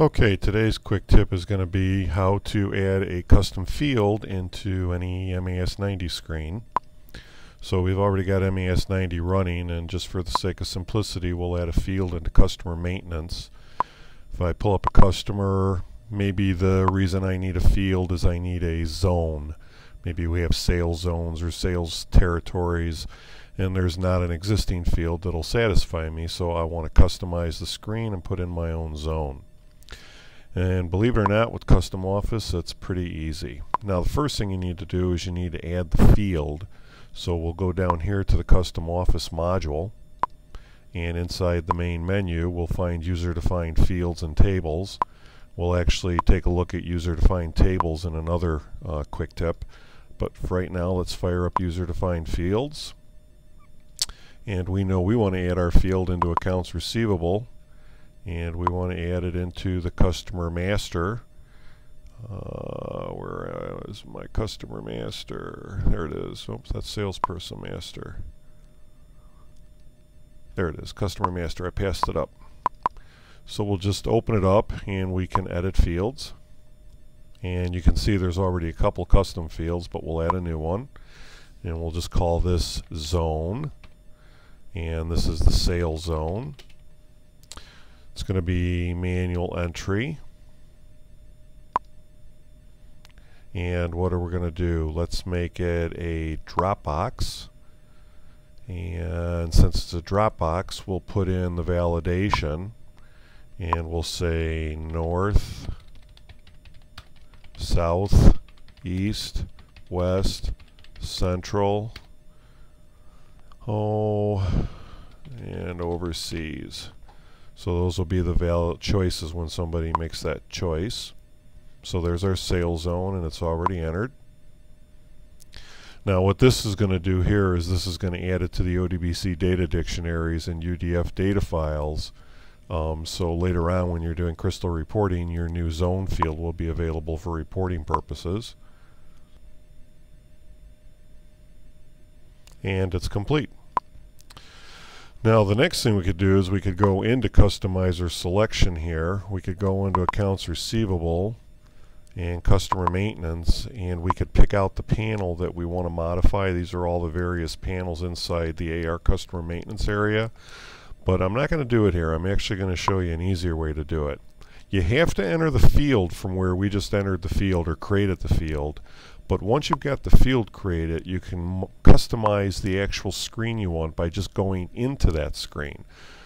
Okay, today's quick tip is going to be how to add a custom field into any MAS90 screen. So we've already got MAS90 running, and just for the sake of simplicity we'll add a field into customer maintenance. If I pull up a customer, maybe the reason I need a field is I need a zone. Maybe we have sales zones or sales territories and there's not an existing field that'll satisfy me, so I want to customize the screen and put in my own zone. And believe it or not, with Custom Office, it's pretty easy. Now the first thing you need to do is you need to add the field. So we'll go down here to the Custom Office module, and inside the main menu we'll find user-defined fields and tables. We'll actually take a look at user-defined tables in another quick tip, but for right now let's fire up user-defined fields. And we know we want to add our field into accounts receivable, and we want to add it into the customer master. Where is my customer master? There it is. Oops, that's salesperson master. There it is, customer master. I passed it up. So we'll just open it up and we can edit fields. And you can see there's already a couple custom fields, but we'll add a new one. And we'll just call this zone. And this is the sales zone. It's going to be manual entry. And what are we going to do? Let's make it a Dropbox. And since it's a Dropbox, we'll put in the validation. And we'll say north, south, east, west, central, and overseas. So those will be the valid choices when somebody makes that choice. So there's our sales zone, and it's already entered. Now what this is going to do here is this is going to add it to the ODBC data dictionaries and UDF data files. So later on when you're doing crystal reporting, your new zone field will be available for reporting purposes. And it's complete. Now the next thing we could do is we could go into customizer selection here. We could go into accounts receivable and customer maintenance, and we could pick out the panel that we want to modify. These are all the various panels inside the AR customer maintenance area, but I'm not going to do it here. I'm actually going to show you an easier way to do it. You have to enter the field from where we just entered the field or created the field, but once you've got the field created, you can customize the actual screen you want by just going into that screen.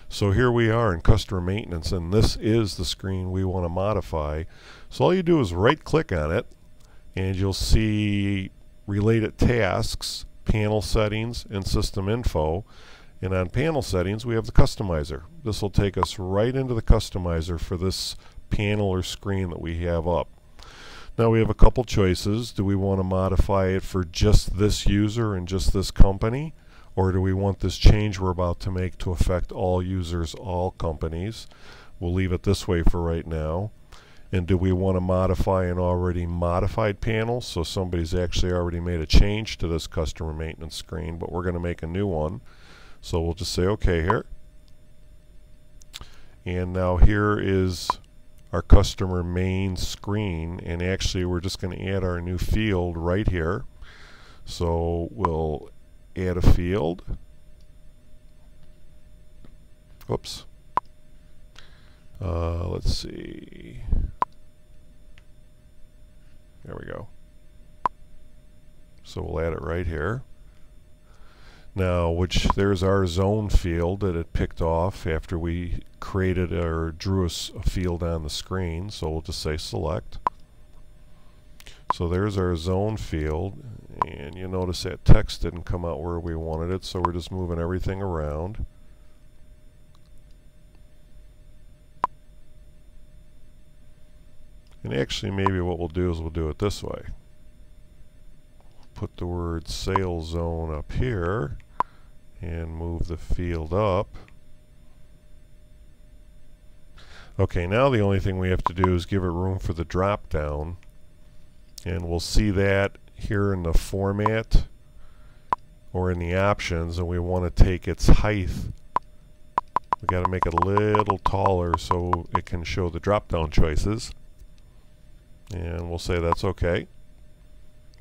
So here we are in customer maintenance, and this is the screen we want to modify. So all you do is right click on it, and you'll see related tasks, panel settings, and system info. And on panel settings we have the customizer. This will take us right into the customizer for this panel or screen that we have up. Now we have a couple choices. Do we want to modify it for just this user and just this company? Or do we want this change we're about to make to affect all users, all companies? We'll leave it this way for right now. And do we want to modify an already modified panel? So somebody's actually already made a change to this customer maintenance screen, but we're going to make a new one. So we'll just say OK here. And now here is our customer main screen, and actually we're just going to add our new field right here. So we'll add a field. Oops. Let's see. There we go. So we'll add it right here. Now, there's our zone field that it picked off after we created or drew a field on the screen. So we'll just say select. So there's our zone field, and you notice that text didn't come out where we wanted it, so we're just moving everything around. And actually maybe what we'll do is we'll do it this way. Put the word sales zone up here and move the field up. Okay, now the only thing we have to do is give it room for the drop down, and we'll see that here in the format or in the options, and we want to take its height We got to make it a little taller so it can show the drop-down choices. And we'll say that's okay.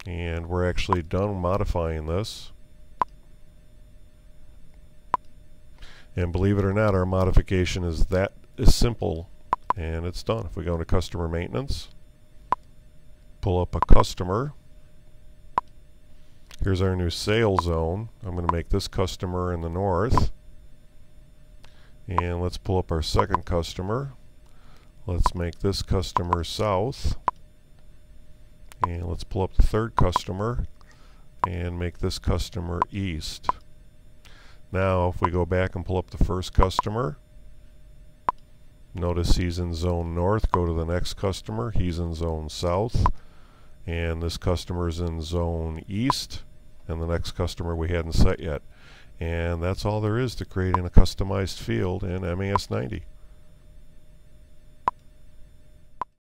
And we're actually done modifying this. And believe it or not, our modification is simple, and it's done. If we go into customer maintenance, pull up a customer. Here's our new sales zone. I'm going to make this customer in the north. And let's pull up our second customer. Let's make this customer south. And let's pull up the third customer and make this customer east. Now if we go back and pull up the first customer, notice he's in zone north. Go to the next customer, he's in zone south. And this customer is in zone east. And the next customer we hadn't set yet. And that's all there is to creating a customized field in MAS 90.